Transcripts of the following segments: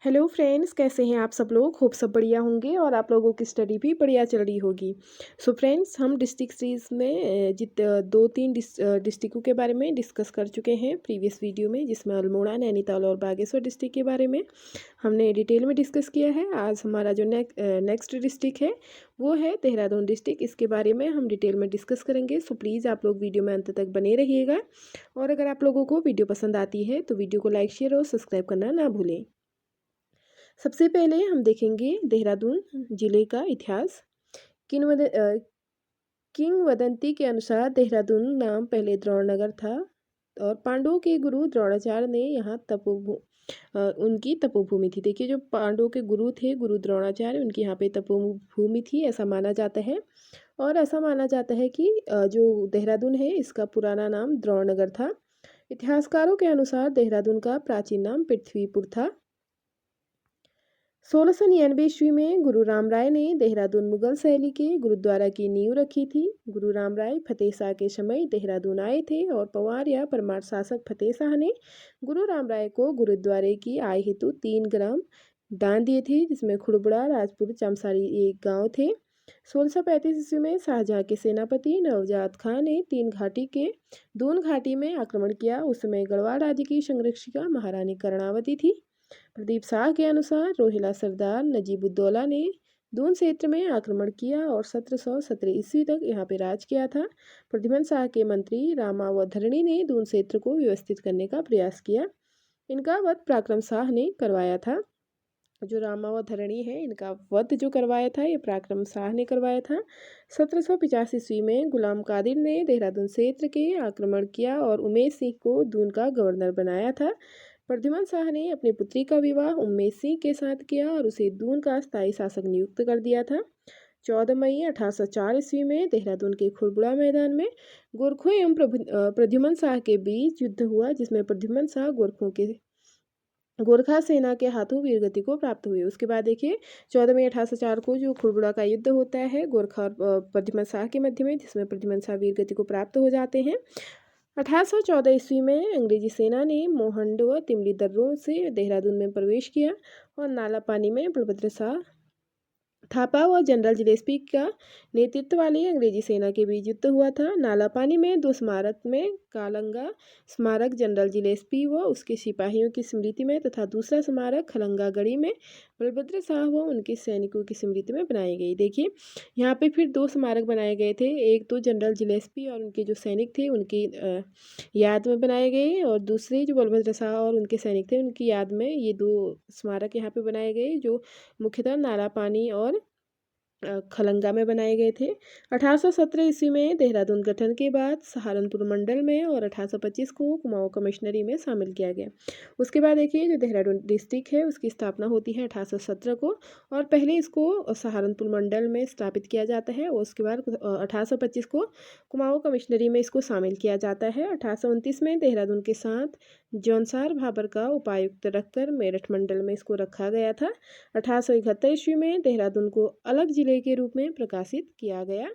Hello friends, कैसे हैं आप सब लोग। होप सब बढ़िया होंगे और आप लोगों की स्टडी भी बढ़िया चल रही होगी। सो फ्रेंड्स, हम डिस्ट्रिक्ट सीरीज़ में दो तीन डिस्ट्रिक्टों के बारे में डिस्कस कर चुके हैं प्रीवियस वीडियो में, जिसमें अल्मोड़ा, नैनीताल और बागेश्वर डिस्ट्रिक्ट के बारे में हमने डिटेल में डिस्कस किया है। आज हमारा जो नेक्स्ट डिस्ट्रिक्ट है वो है देहरादून डिस्ट्रिक्ट। इसके बारे में हम डिटेल में डिस्कस करेंगे। सो प्लीज़ आप लोग वीडियो में अंत तक बने रहिएगा। और अगर आप लोगों को वीडियो पसंद आती है तो वीडियो को लाइक, शेयर और सब्सक्राइब करना ना भूलें। सबसे पहले हम देखेंगे देहरादून जिले का इतिहास। किन्वद किंवदंती के अनुसार देहरादून नाम पहले द्रोणनगर था और पांडवों के गुरु द्रोणाचार्य ने यहाँ उनकी तपोभूमि थी। देखिए, जो पांडवों के गुरु थे, गुरु द्रोणाचार्य, उनकी यहाँ पे तपोभूमि थी, ऐसा माना जाता है। और ऐसा माना जाता है कि जो देहरादून है इसका पुराना नाम द्रोणनगर था। इतिहासकारों के अनुसार देहरादून का प्राचीन नाम पृथ्वीपुर था। 1699 ईस्वी में गुरु राम राय ने देहरादून मुगल शैली के गुरुद्वारा की नींव रखी थी। गुरु राम राय फतेह शाह के समय देहरादून आए थे और पवार या परमार शासक फतेह शाह ने गुरु राम राय को गुरुद्वारे की आय हेतु 3 ग्राम दान दिए थे, जिसमें खुड़बड़ा, राजपुर, चमसारी एक गांव थे। 1635 ईस्वी में शाहजहां के सेनापति नवजात खां ने तीन घाटी के दून घाटी में आक्रमण किया। उस समय गढ़वाल राज्य की संरक्षिका महारानी कर्णावती थी। प्रदीप शाह के अनुसार रोहिला सरदार नजीबुद्दौला ने दून क्षेत्र में आक्रमण किया और 1717 ईस्वी तक यहाँ पे राज किया था। प्रद्युमन शाह के मंत्री रामावधरणी ने दून क्षेत्र को व्यवस्थित करने का प्रयास किया। इनका वध पराक्रम शाह ने करवाया था। जो रामावधरणी है, इनका वध जो करवाया था ये पराक्रम शाह ने करवाया था। 1750 ईस्वी में गुलाम कादिर ने देहरादून क्षेत्र के आक्रमण किया और उमेश सिंह को दून का गवर्नर बनाया था। प्रद्युमन शाह ने अपनी पुत्री का विवाह उमेश सिंह के साथ किया और उसे दून का स्थायी शासक नियुक्त कर दिया था। 14 मई 1804 ईस्वी में देहरादून के खुरबुड़ा मैदान में गोरखों एवं प्रद्युमन शाह के बीच युद्ध हुआ, जिसमें प्रद्युमन शाह गोरखा सेना के हाथों वीरगति को प्राप्त हुए। उसके बाद देखिए, 14 मई 1804 को जो खुरबुड़ा का युद्ध होता है गोरखा और प्रद्युमन शाह के मध्य में, जिसमें प्रद्युमन शाह वीरगति को प्राप्त हो जाते हैं। 1814 ईस्वी में अंग्रेजी सेना ने मोहंड व तिमली दर्रों से देहरादून में प्रवेश किया और नाला पानी में बलभद्र शाह थापा व जनरल जिलेस्पी का नेतृत्व वाली अंग्रेजी सेना के बीच युद्ध हुआ था। नालापानी में दो स्मारक में कालंगा स्मारक जनरल जिलेस्पी व उसके सिपाहियों की स्मृति में तथा दूसरा स्मारक खलंगा गढ़ी में बलभद्र शाह व उनके सैनिकों की स्मृति में बनाई गई। देखिए, यहाँ पे फिर दो स्मारक बनाए गए थे। एक तो जनरल जिलेस्पी और उनके जो सैनिक थे उनकी याद में बनाए गए, और दूसरे जो बलभद्र शाह और उनके सैनिक थे उनकी याद में ये दो स्मारक यहाँ पे बनाए गए, जो मुख्यतः नालापानी और खलंगा में बनाए गए थे। 1817 ईस्वी में देहरादून गठन के बाद सहारनपुर मंडल में और 1825 को कुमाऊं कमिश्नरी में शामिल किया गया। उसके बाद देखिए, जो देहरादून डिस्ट्रिक्ट है उसकी स्थापना होती है 1817 को, और पहले इसको सहारनपुर मंडल में स्थापित किया जाता है और उसके बाद 1825 को कुमाऊं कमिश्नरी में इसको शामिल किया जाता है। 1829 में देहरादून के साथ जौनसार भाबर का उपायुक्त रखकर मेरठ मंडल में इसको रखा गया था। 1871 ईस्वी में देहरादून को अलग जिले के रूप में प्रकाशित किया गया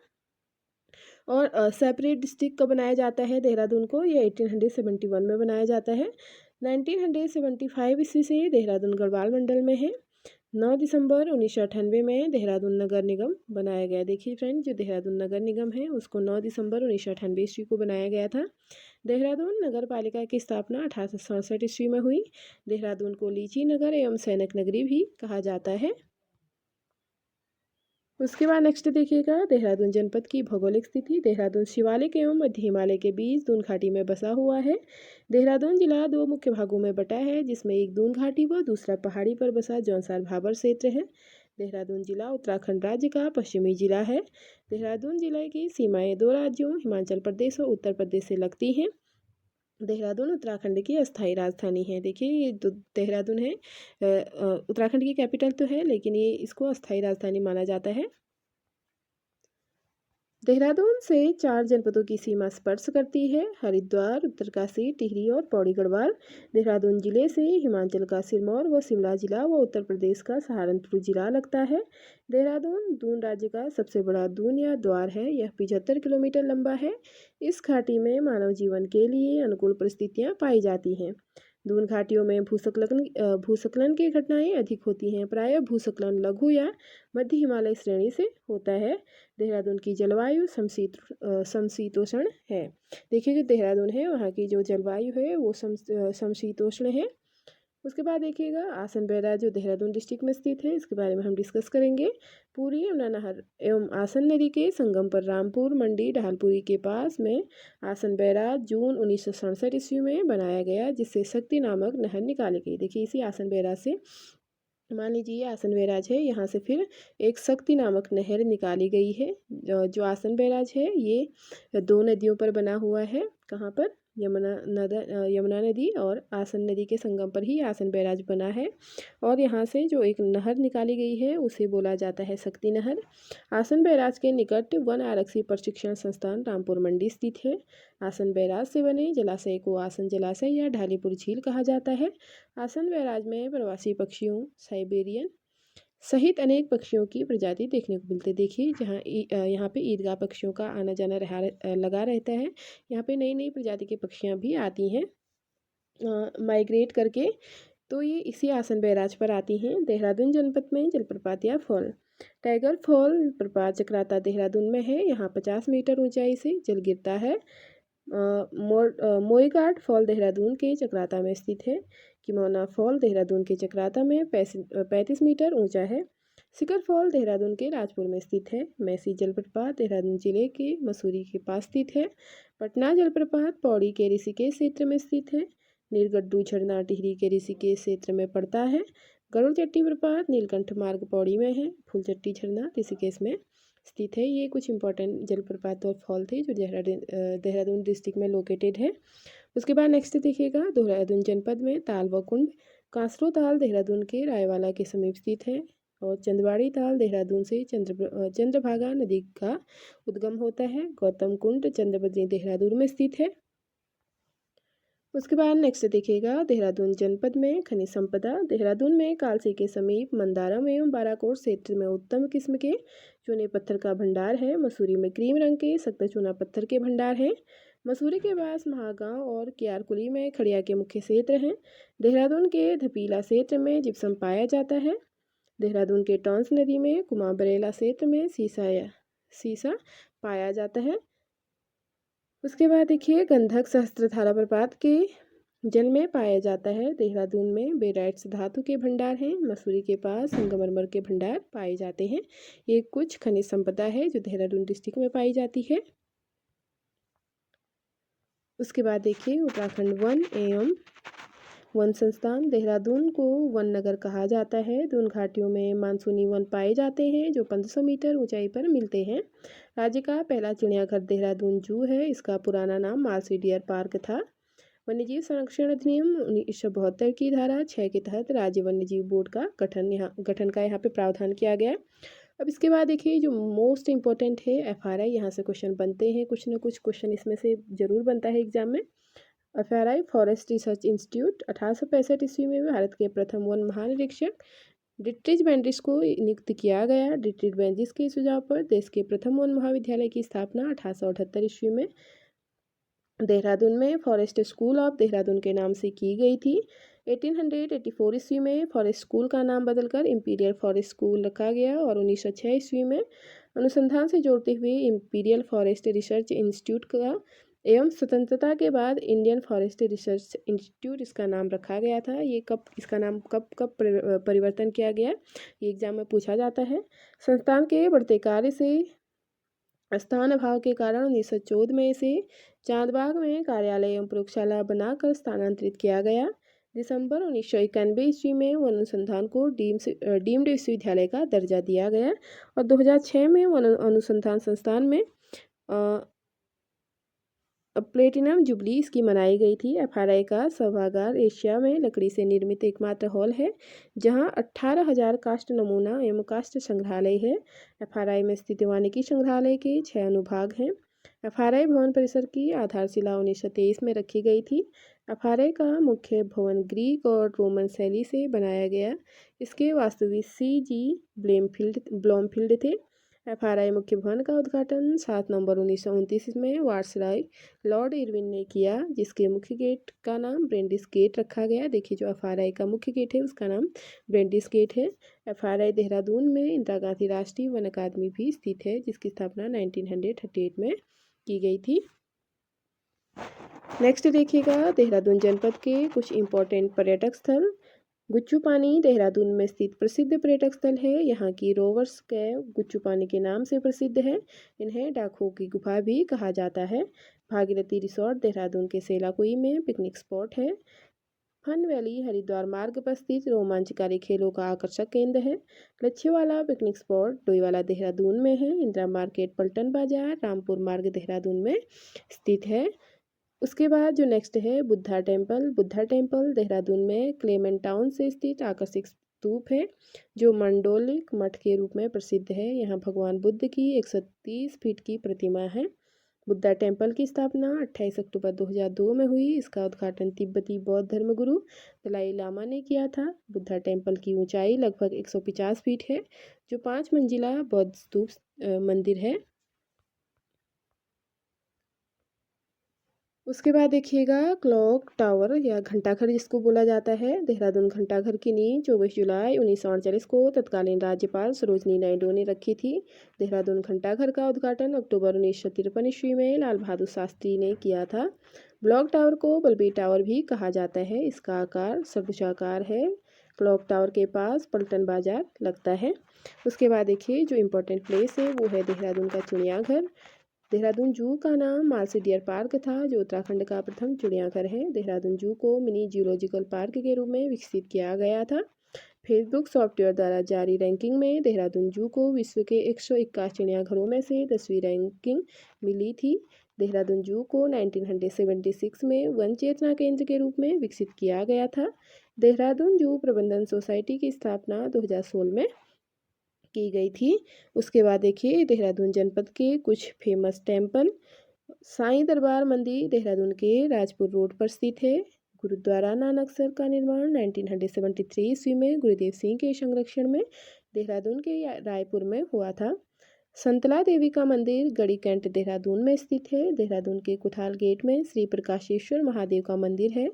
और सेपरेट डिस्ट्रिक्ट कब बनाया जाता है देहरादून को, ये 1871 में बनाया जाता है। 1975 ईस्वी से देहरादून गढ़वाल मंडल में है। 9 दिसंबर 1998 में देहरादून नगर निगम बनाया गया। देखिए फ्रेंड, जो देहरादून नगर निगम है उसको 9 दिसंबर 1998 ईस्वी को बनाया गया था। देहरादून नगर पालिका की स्थापना 1867 ईस्वी में हुई। देहरादून को लीची नगर एवं सैनिक नगरी भी कहा जाता है। उसके बाद नेक्स्ट देखिएगा, देहरादून जनपद की भौगोलिक स्थिति। देहरादून शिवालिक एवं मध्य हिमालय के बीच दून घाटी में बसा हुआ है। देहरादून जिला दो मुख्य भागों में बटा है, जिसमें एक दून घाटी व दूसरा पहाड़ी पर बसा जौनसार भाबर क्षेत्र है। देहरादून जिला उत्तराखंड राज्य का पश्चिमी जिला है। देहरादून जिले की सीमाएं दो राज्यों हिमाचल प्रदेश और उत्तर प्रदेश से लगती हैं। देहरादून उत्तराखंड की अस्थायी राजधानी है। देखिए, ये देहरादून है, उत्तराखंड की कैपिटल तो है लेकिन ये इसको अस्थायी राजधानी माना जाता है। देहरादून से 4 जनपदों की सीमा स्पर्श करती है: हरिद्वार, उत्तरकाशी, टिहरी और पौड़ी गढ़वाल। देहरादून जिले से हिमाचल का सिरमौर व शिमला जिला व उत्तर प्रदेश का सहारनपुर जिला लगता है। देहरादून दून राज्य का सबसे बड़ा दून या द्वार है। यह 75 किलोमीटर लंबा है। इस घाटी में मानव जीवन के लिए अनुकूल परिस्थितियां पाई जाती हैं। दून घाटियों में भूस्खलन की घटनाएं अधिक होती हैं। प्रायः भूस्खलन लघु या मध्य हिमालय श्रेणी से होता है। देहरादून की जलवायु समशीतोष्ण है। देखिए जो देहरादून है वहाँ की जो जलवायु है वो समशीतोष्ण है। उसके बाद देखिएगा आसन बैराज जो देहरादून डिस्ट्रिक्ट में स्थित है, इसके बारे में हम डिस्कस करेंगे। पूरी यमुना नहर एवं आसन नदी के संगम पर रामपुर मंडी ढालपुरी के पास में आसन बैराज जून 1967 ईस्वी में बनाया गया, जिससे शक्ति नामक नहर निकाली गई। देखिए इसी आसन बैराज से, मान लीजिए आसन बैराज है, यहाँ से फिर एक शक्ति नामक नहर निकाली गई है। जो आसन बैराज है ये 2 नदियों पर बना हुआ है। कहाँ पर? यमुना नदी और आसन नदी के संगम पर ही आसन बैराज बना है। और यहाँ से जो एक नहर निकाली गई है उसे बोला जाता है शक्ति नहर। आसन बैराज के निकट वन आरक्षी प्रशिक्षण संस्थान रामपुर मंडी स्थित है। आसन बैराज से बने जलाशय को आसन जलाशय या ढालीपुर झील कहा जाता है। आसन बैराज में प्रवासी पक्षियों, साइबेरियन सहित अनेक पक्षियों की प्रजाति देखने को मिलती है। देखिए यहाँ पे ईदगाह पक्षियों का आना जाना लगा रहता है। यहाँ पे नई नई प्रजाति की पक्षियाँ भी आती हैं माइग्रेट करके, तो ये इसी आसन बैराज पर आती हैं। देहरादून जनपद में जलप्रपात या फॉल, टाइगर फॉल प्रपात चक्राता देहरादून में है। यहाँ 50 मीटर ऊंचाई से जल गिरता है। मोईघाट फॉल देहरादून के चक्राता में स्थित है। किमौना फॉल देहरादून के चक्राता में 35 मीटर ऊंचा है। शिखर फॉल देहरादून के राजपुर में स्थित है। मैसी जलप्रपात देहरादून जिले के मसूरी के पास स्थित है। पटना जलप्रपात पौड़ी के ऋषिकेश क्षेत्र में स्थित है। नीलगड्डू झरना टिहरी के ऋषिकेश क्षेत्र में पड़ता है। गरुड़ चट्टी प्रपात नीलकंठ मार्ग पौड़ी में है। फूलचट्टी झरना ऋषिकेश में स्थित है। ये कुछ इंपॉर्टेंट जलप्रपात और फॉल थे जो देहरादून डिस्ट्रिक्ट में लोकेटेड है। उसके बाद नेक्स्ट देखिएगा देहरादून जनपद में ताल व कुंड। कांसरो ताल देहरादून के रायवाला के समीप स्थित है। और चंदवाड़ी ताल देहरादून से चंद्रभागा नदी का उद्गम होता है। गौतम कुंड चंद्रबद्री देहरादून में स्थित है। उसके बाद नेक्स्ट देखिएगा देहरादून जनपद में खनिज संपदा। देहरादून में कालसी के समीप मंदारम एवं बाराकोट क्षेत्र में उत्तम किस्म के चूने पत्थर का भंडार है। मसूरी में क्रीम रंग के सख्त चूना पत्थर के भंडार हैं। मसूरी के पास महागांव और कियारकुली में खड़िया के मुख्य क्षेत्र हैं। देहरादून के धपीला क्षेत्र में जिप्सम पाया जाता है। देहरादून के टॉन्स नदी में कुमाबरेला क्षेत्र में सीसा पाया जाता है। उसके बाद देखिए गंधक सहस्त्रधारा प्रपात के जल में पाया जाता है। देहरादून में बेराइट्स धातु के भंडार हैं। मसूरी के पास संगमरमर के भंडार पाए जाते हैं। ये कुछ खनिज संपदा है जो देहरादून डिस्ट्रिक्ट में पाई जाती है। उसके बाद देखिए उत्तराखंड वन एवं वन संस्थान। देहरादून को वन नगर कहा जाता है। दून घाटियों में मानसूनी वन पाए जाते हैं जो 1500 मीटर ऊंचाई पर मिलते हैं। राज्य का पहला चिड़ियाघर देहरादून जू है। इसका पुराना नाम मालसी डियर पार्क था। वन्यजीव संरक्षण अधिनियम 1972 की धारा 6 के तहत राज्य वन्यजीव बोर्ड का गठन का यहाँ पे प्रावधान किया गया। अब इसके बाद देखिए जो मोस्ट इम्पोर्टेंट है FRI, यहाँ से क्वेश्चन बनते हैं, कुछ ना कुछ क्वेश्चन इसमें से जरूर बनता है एग्जाम में। FRI फॉरेस्ट रिसर्च इंस्टीट्यूट 1865 ईस्वी में भारत के प्रथम वन महानिरीक्षक डिट्रिज बेंडिस को नियुक्त किया गया। डिट्रिज बेंडिस के सुझाव पर देश के प्रथम वन महाविद्यालय की स्थापना 1878 ईस्वी में देहरादून में फॉरेस्ट स्कूल ऑफ देहरादून के नाम से की गई थी। 1884 ईस्वी में फॉरेस्ट स्कूल का नाम बदलकर इंपीरियल फॉरेस्ट स्कूल रखा गया और 1906 ईस्वी में अनुसंधान से जोड़ते हुए इंपीरियल फॉरेस्ट रिसर्च इंस्टीट्यूट का एवं स्वतंत्रता के बाद इंडियन फॉरेस्ट रिसर्च इंस्टीट्यूट इसका नाम रखा गया था। ये इसका नाम कब परिवर्तन किया गया, ये एग्जाम में पूछा जाता है। संस्थान के बढ़ते कार्य से स्थान अभाव के कारण 1914 में इसे चांदबाग में कार्यालय एवं प्रयोगशाला बनाकर स्थानांतरित किया गया। दिसंबर 1991 ईस्वी में वन अनुसंधान को डीम्ड विश्वविद्यालय का दर्जा दिया गया और 2006 में वन अनुसंधान संस्थान में प्लेटिनम जुबली इसकी मनाई गई थी। FRI का सभागार एशिया में लकड़ी से निर्मित एकमात्र हॉल है जहां 18,000 काष्ठ नमूना एवं काष्ठ संग्रहालय है। FRI में स्थित वानिकी संग्रहालय के 6 अनुभाग हैं। FRI भवन परिसर की आधारशिला 1923 में रखी गई थी। FRI का मुख्य भवन ग्रीक और रोमन शैली से बनाया गया। इसके वास्तुविद CG ब्लोमफील्ड थे। FRI मुख्य भवन का उद्घाटन 7 नवंबर 1929 में वायसराय लॉर्ड इरविन ने किया, जिसके मुख्य गेट का नाम ब्रेंडिस गेट रखा गया। देखिए जो FRI का मुख्य गेट है उसका नाम ब्रेंडिस गेट है। FRI देहरादून में इंदिरा गांधी राष्ट्रीय वन अकादमी भी स्थित है, जिसकी स्थापना 1938 में की गई थी। नेक्स्ट देखिएगा देहरादून जनपद के कुछ इम्पोर्टेंट पर्यटक स्थल। गुच्चू पानी देहरादून में स्थित प्रसिद्ध पर्यटक स्थल है। यहाँ की रोवर्स कैव गुच्चू पानी के नाम से प्रसिद्ध है। इन्हें डाकुओं की गुफा भी कहा जाता है। भागीरथी रिसोर्ट देहरादून के सेलाकुई में पिकनिक स्पॉट है। फन वैली हरिद्वार मार्ग पर स्थित रोमांचकारी खेलों का आकर्षक केंद्र है। लच्छेवाला पिकनिक स्पॉट डोईवाला देहरादून में है। इंदिरा मार्केट पलटन बाजार रामपुर मार्ग देहरादून में स्थित है। उसके बाद जो नेक्स्ट है बुद्धा टेम्पल देहरादून में क्लेमेंट टाउन से स्थित आकर्षक स्तूप है, जो मंडोलिक मठ के रूप में प्रसिद्ध है। यहाँ भगवान बुद्ध की 130 फीट की प्रतिमा है। बुद्धा टेम्पल की स्थापना 28 अक्टूबर 2002 में हुई। इसका उद्घाटन तिब्बती बौद्ध धर्मगुरु दलाई लामा ने किया था। बुद्धा टेम्पल की ऊंचाई लगभग 150 फीट है, जो 5 मंजिला बौद्ध स्तूप मंदिर है। उसके बाद देखिएगा क्लॉक टावर या घंटाघर जिसको बोला जाता है। देहरादून घंटाघर की नींव 24 जुलाई 1948 को तत्कालीन राज्यपाल सरोजनी नायडू ने रखी थी। देहरादून घंटाघर का उद्घाटन अक्टूबर 1953 ईस्वी में लाल बहादुर शास्त्री ने किया था। ब्लॉक टावर को बलबीर टावर भी कहा जाता है। इसका आकार सर्वभुजाकार है। क्लॉक टावर के पास पलटन बाजार लगता है। उसके बाद देखिए जो इम्पोर्टेंट प्लेस है वो है देहरादून का चिड़ियाघर। देहरादून जू का नाम मालसी डियर पार्क था, जो उत्तराखंड का प्रथम चिड़ियाघर है। देहरादून जू को मिनी जूलॉजिकल पार्क के रूप में विकसित किया गया था। फेसबुक सॉफ्टवेयर द्वारा जारी रैंकिंग में देहरादून जू को विश्व के 121 चिड़ियाघरों में से 10वीं रैंकिंग मिली थी। देहरादून जू को 1976 में वन चेतना केंद्र के रूप में विकसित किया गया था। देहरादून जू प्रबंधन सोसाइटी की स्थापना 2016 में की गई थी। उसके बाद देखिए देहरादून जनपद के कुछ फेमस टेम्पल। साईं दरबार मंदिर देहरादून के राजपुर रोड पर स्थित है। गुरुद्वारा नानकसर का निर्माण 1973 ईस्वी में गुरुदेव सिंह के संरक्षण में देहरादून के रायपुर में हुआ था। संतला देवी का मंदिर गढ़ी कैंट देहरादून में स्थित है। देहरादून के कुठाल गेट में श्री प्रकाशेश्वर महादेव का मंदिर है।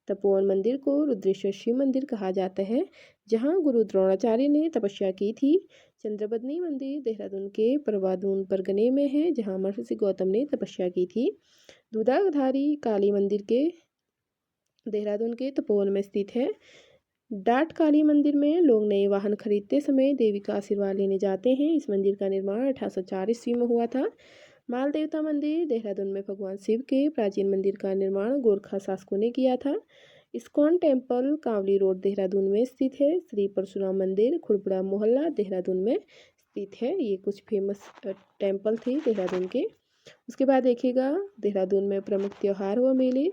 तपोवन मंदिर को रुद्रेश्वर शिव मंदिर कहा जाता है, जहां गुरु द्रोणाचार्य ने तपस्या की थी। चंद्रबदनी मंदिर देहरादून के परवादून परगने में है, जहां महर्षि गौतम ने तपस्या की थी। दूधाधारी काली मंदिर के देहरादून के तपोवन में स्थित है। डाट काली मंदिर में लोग नए वाहन खरीदते समय देवी का आशीर्वाद लेने जाते हैं। इस मंदिर का निर्माण 1804 ईस्वी में हुआ था। माल देवता मंदिर देहरादून में भगवान शिव के प्राचीन मंदिर का निर्माण गोरखा शासकों ने किया था। ISKCON temple Kanwali road Dehradun में स्थित है। श्री परशुराम मंदिर खुरबड़ा मोहल्ला देहरादून में स्थित है। ये कुछ फेमस टेम्पल थे देहरादून के। उसके बाद देखिएगा देहरादून में प्रमुख त्यौहार व मेले।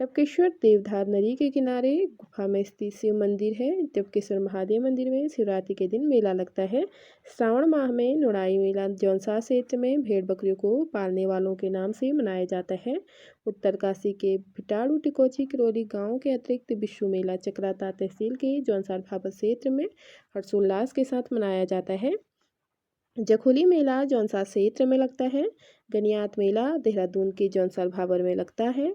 टपकेश्वर देवधार नदी के किनारे गुफा में स्थित शिव मंदिर है। टपकेश्वर महादेव मंदिर में शिवरात्रि के दिन मेला लगता है। श्रावण माह में नुड़ाई मेला जौनसा क्षेत्र में भेड़ बकरियों को पालने वालों के नाम से मनाया जाता है। उत्तरकाशी के भिटाड़ू टिकोची किरोली गांव के अतिरिक्त विश्व मेला चक्राता तहसील के जौनसार भाबर क्षेत्र में हर्षोल्लास के साथ मनाया जाता है। जखोली मेला जौनसार क्षेत्र में लगता है। गनियात मेला देहरादून के जौनसार भाबर में लगता है।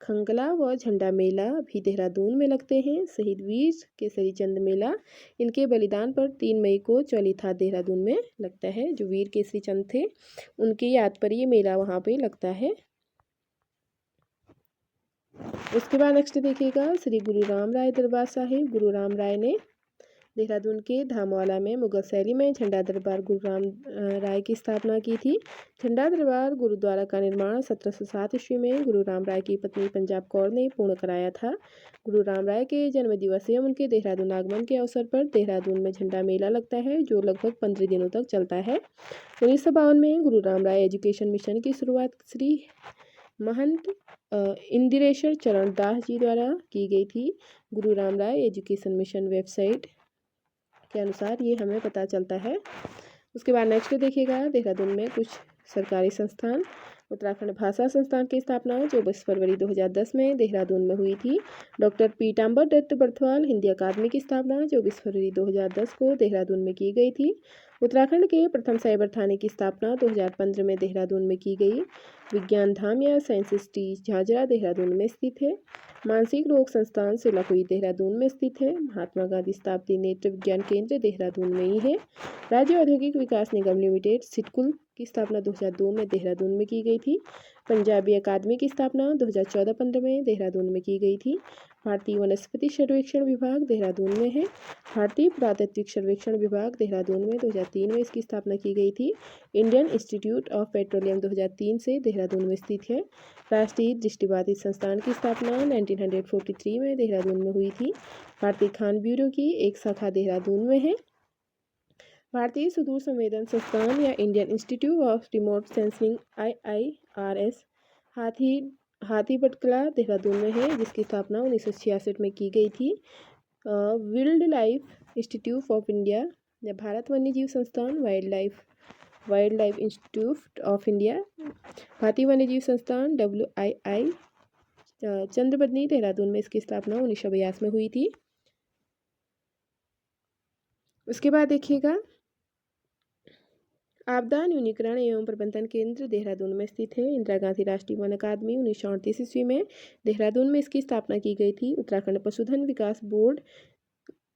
खंगला व झंडा मेला भी देहरादून में लगते हैं। शहीद वीर केसरी चंद मेला इनके बलिदान पर 3 मई को चौलीथा देहरादून में लगता है। जो वीर केसरी चंद थे उनकी याद पर ये मेला वहाँ पे लगता है। उसके बाद नेक्स्ट देखिएगा श्री गुरु राम राय दरबार साहिब। गुरु राम राय ने देहरादून के धामवाला में मुगल शैली में झंडा दरबार गुरु राम राय की स्थापना की थी। झंडा दरबार गुरुद्वारा का निर्माण 1707 ईस्वी में गुरु राम राय की पत्नी पंजाब कौर ने पूर्ण कराया था। गुरु राम राय के जन्म दिवस एवं उनके देहरादून आगमन के अवसर पर देहरादून में झंडा मेला लगता है, जो लगभग 15 दिनों तक चलता है। 1952 में गुरु राम राय एजुकेशन मिशन की शुरुआत श्री महंत इंदिरेश्वर चरण दास जी द्वारा की गई थी। गुरु राम राय एजुकेशन मिशन वेबसाइट के अनुसार ये हमें पता चलता है। उसके बाद नेक्स्ट देखिएगा देहरादून में कुछ सरकारी संस्थान। उत्तराखंड भाषा संस्थान की स्थापना 24 फरवरी 2010 में देहरादून में हुई थी। डॉक्टर पीताम्बर दत्त बर्थवाल हिंदी अकादमी की स्थापना 24 फरवरी 2010 को देहरादून में की गई थी। उत्तराखंड के प्रथम साइबर थाने की स्थापना 2015 में देहरादून में की गई। विज्ञान धाम या साइंस सिटी झाझरा देहरादून में स्थित है। मानसिक रोग संस्थान सिलाकुई देहरादून में स्थित है। महात्मा गांधी शताब्दी नेत्र विज्ञान केंद्र देहरादून में ही है। राज्य औद्योगिक विकास निगम लिमिटेड सिडकुल की स्थापना 2002 में देहरादून में की गई थी। पंजाबी अकादमी की स्थापना 2014-15 में देहरादून में की गई थी। भारतीय वनस्पति सर्वेक्षण विभाग देहरादून में है। भारतीय पुरातत्विक सर्वेक्षण विभाग देहरादून में 2003 में इसकी स्थापना की गई थी। इंडियन इंस्टीट्यूट ऑफ पेट्रोलियम 2003 से देहरादून में स्थित है। राष्ट्रीय दृष्टिबाधित संस्थान की स्थापना 1943 में देहरादून में हुई थी। भारतीय खान ब्यूरो की एक शाखा देहरादून में है। भारतीय सुदूर संवेदन संस्थान या Indian Institute of Remote Sensing IIRS Hathibatkala Dehradun में है, जिसकी स्थापना 1966 में की गई थी। Wild life institute of India या भारत वन्य जीव संस्थान wild life institute of India भारतीय वन्य जीव संस्थान WII चंद्रबदनी देहरादून में इसकी स्थापना 1982 में हुई थी। उसके बाद देखिएगा आपदा न्यूनीकरण एवं प्रबंधन केंद्र देहरादून में स्थित है। इंदिरा गांधी राष्ट्रीय वन अकादमी 1938 ईस्वी में देहरादून में इसकी स्थापना की गई थी। उत्तराखंड पशुधन विकास बोर्ड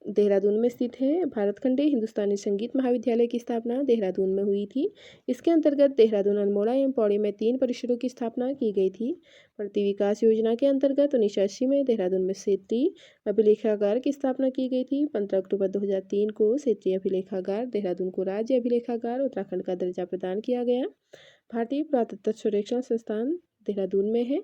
देहरादून में स्थित है। भारतखंडे हिंदुस्तानी संगीत महाविद्यालय की स्थापना देहरादून में हुई थी। इसके अंतर्गत देहरादून, अल्मोड़ा एवं पौड़ी में 3 परिसरों की स्थापना की गई थी। प्रति विकास योजना के अंतर्गत 1980 में देहरादून में क्षेत्रीय अभिलेखागार की स्थापना की गई थी। 15 अक्टूबर 2003 को क्षेत्रीय अभिलेखागार देहरादून को राज्य अभिलेखागार उत्तराखंड का दर्जा प्रदान किया गया। भारतीय पुरातत्व सर्वेक्षण संस्थान देहरादून में है।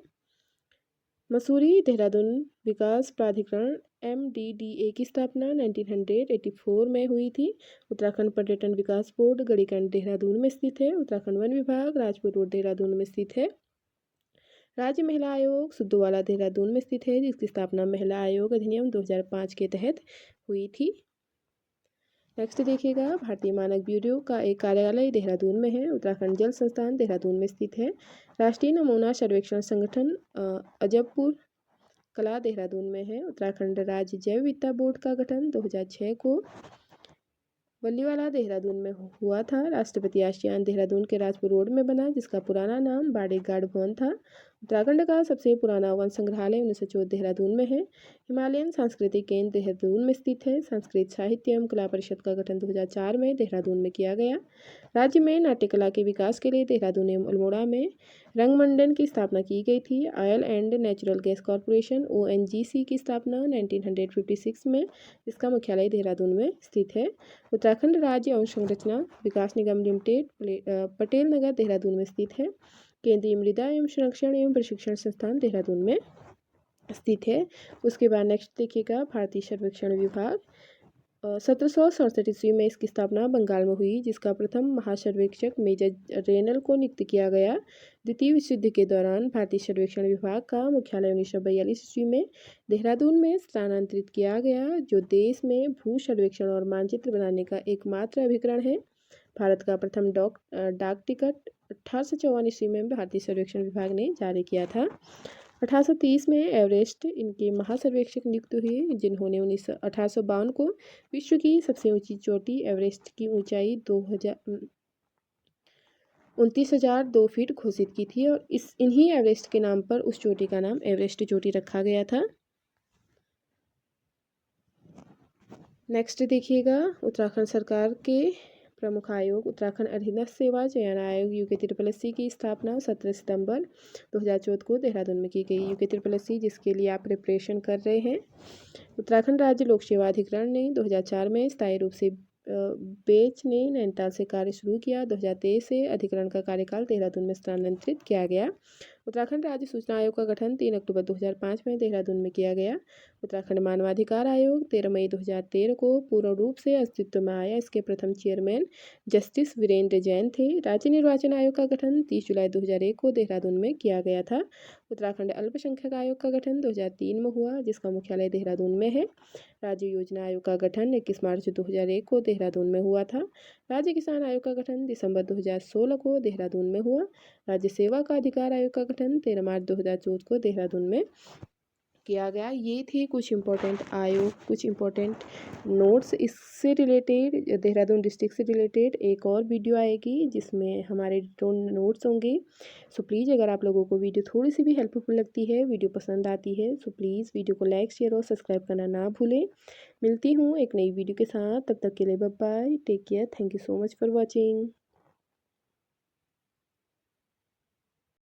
मसूरी देहरादून विकास प्राधिकरण MDDA की स्थापना 1984 में हुई थी। उत्तराखंड पर्यटन विकास बोर्ड गढ़ीकंड देहरादून में स्थित है। उत्तराखंड वन विभाग राजपुर रोड देहरादून में स्थित है। राज्य महिला आयोग सुद्धोवाला देहरादून में स्थित है, जिसकी स्थापना महिला आयोग अधिनियम 2005 के तहत हुई थी। नेक्स्ट देखिएगा भारतीय मानक ब्यूरो का एक कार्यालय देहरादून में है। उत्तराखंड जल संस्थान देहरादून में स्थित है। राष्ट्रीय नमूना सर्वेक्षण संगठन अजबपुर कला देहरादून में है। उत्तराखंड राज्य जैव विविधता बोर्ड का गठन 2006 को वल्लीवाला देहरादून में हुआ था। राष्ट्रपति आशियान देहरादून के राजपुर रोड में बना, जिसका पुराना नाम बाड़े गार्ड भवन था। उत्तराखंड का सबसे पुराना वन संग्रहालय 1914 देहरादून में है। हिमालयन सांस्कृतिक केंद्र देहरादून में स्थित है। संस्कृत साहित्य एवं कला परिषद का गठन 2004 में देहरादून में किया गया। राज्य में नाट्य कला के विकास के लिए देहरादून एवं अल्मोड़ा में रंगमंडन की स्थापना की गई थी। Oil and natural gas corporation ONGC की स्थापना 1956 में, जिसका मुख्यालय देहरादून में स्थित है। उत्तराखंड राज्य अवसंरचना विकास निगम लिमिटेड पटेल नगर देहरादून में स्थित है। केंद्रीय मृदा एवं संरक्षण एवं प्रशिक्षण संस्थान देहरादून में स्थित है। उसके बाद नेक्स्ट देखिएगा भारतीय सर्वेक्षण विभाग 1767 ईस्वी में इसकी स्थापना बंगाल में हुई, जिसका प्रथम महासर्वेक्षक मेजर रेनल को नियुक्त किया गया। द्वितीय विश्व युद्ध के दौरान भारतीय सर्वेक्षण विभाग का मुख्यालय 1942 ईस्वी में देहरादून में स्थानांतरित किया गया, जो देश में भू सर्वेक्षण और मानचित्र बनाने का एकमात्र अभिकरण है। भारत का प्रथम डाक टिकट 1854 ईस्वी में भारतीय सर्वेक्षण विभाग ने जारी किया था। 1830 में एवरेस्ट इनके महासर्वेक्षक नियुक्त हुए, जिन्होंने 1852 को विश्व की सबसे ऊंची चोटी एवरेस्ट की ऊंचाई 29,002 फीट घोषित की थी और इन्हीं एवरेस्ट के नाम पर उस चोटी का नाम एवरेस्ट चोटी रखा गया था। नेक्स्ट देखिएगा उत्तराखंड सरकार के प्रमुख आयोग उत्तराखंड अधीनस्थ सेवा चयन आयोग UKSSC की स्थापना 17 सितंबर 2014 को देहरादून में की गई। UKSSC जिसके लिए आप प्रिपरेशन कर रहे हैं। उत्तराखंड राज्य लोक सेवा अधिकरण ने 2004 में स्थायी रूप से बेच ने नैनीताल से कार्य शुरू किया। 2023 से अधिकरण का कार्यकाल देहरादून में स्थानांतरित किया गया। उत्तराखंड राज्य सूचना आयोग का गठन 3 अक्टूबर 2005 में देहरादून में किया गया। उत्तराखंड मानवाधिकार आयोग 13 मई 2013 को पूर्ण रूप से अस्तित्व में आया। इसके प्रथम चेयरमैन जस्टिस वीरेंद्र जैन थे। राज्य निर्वाचन आयोग का गठन 30 जुलाई 2001 को देहरादून में किया गया था। उत्तराखंड अल्पसंख्यक आयोग का गठन 2003 में हुआ, जिसका मुख्यालय देहरादून में है। राज्य योजना आयोग का गठन 21 मार्च 2001 को देहरादून में हुआ था। राज्य किसान आयोग का गठन दिसंबर 2016 को देहरादून में हुआ। राज्य सेवा का अधिकार आयोग का गठन 13 मार्च 2014 को देहरादून में किया गया। ये थे कुछ इम्पोर्टेंट आयोग, कुछ इम्पोर्टेंट नोट्स। इससे रिलेटेड, देहरादून डिस्ट्रिक्ट से रिलेटेड एक और वीडियो आएगी जिसमें हमारे नोट्स होंगे। सो प्लीज़, अगर आप लोगों को वीडियो थोड़ी सी भी हेल्पफुल लगती है, वीडियो पसंद आती है, सो प्लीज़ वीडियो को लाइक, शेयर और सब्सक्राइब करना ना भूलें। मिलती हूँ एक नई वीडियो के साथ, तब तक के लिए bye bye, take care, thank you so much for watching.